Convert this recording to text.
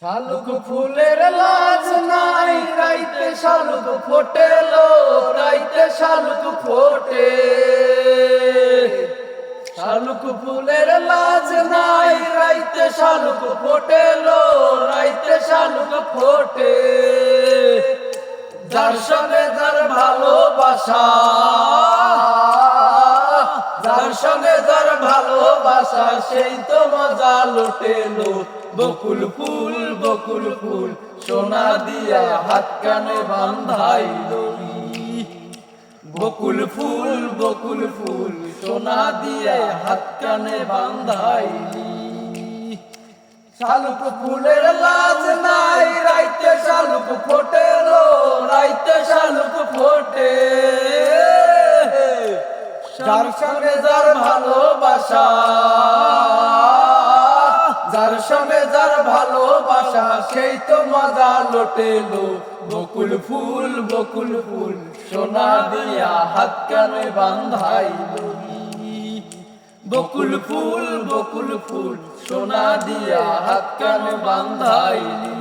শালুক ফুলের লাজ নাই, রাইতে শালুক ফোটেলো, রাইতে শালুক ফোটে। শালুক ফুলের লাজ নাই, রাইতে শালুক ফোটেলো, রাইতে শালুক ফোটে। যার সঙ্গে যার ভালোবাসা, যার সঙ্গে যার ভালোবাসা, সেই তো মজা লুটেলো। বকুল ফুল বকুল ফুল সোনা দিয়া হাত কানে বান্ধাইলো। বকুল ফুল বকুল ফুল সোনা দিয়া হাত কানে বান্ধাইলি। শালুক ফুলের লাজ নাই, রাইতে শালুক ফোটেলো, রাইতে শালুক ফোটে। যার সঙ্গে যার ভালোবাসা, যার সঙ্গে যার ভালোবাসা, সেই তো মজা লুটেলো। বকুল ফুল বকুল ফুল সোনা দিয়া হাত কানে বান্ধাইলো। বকুল ফুল বকুল ফুল সোনা দিয়া হাত কানে বান্ধাইলি।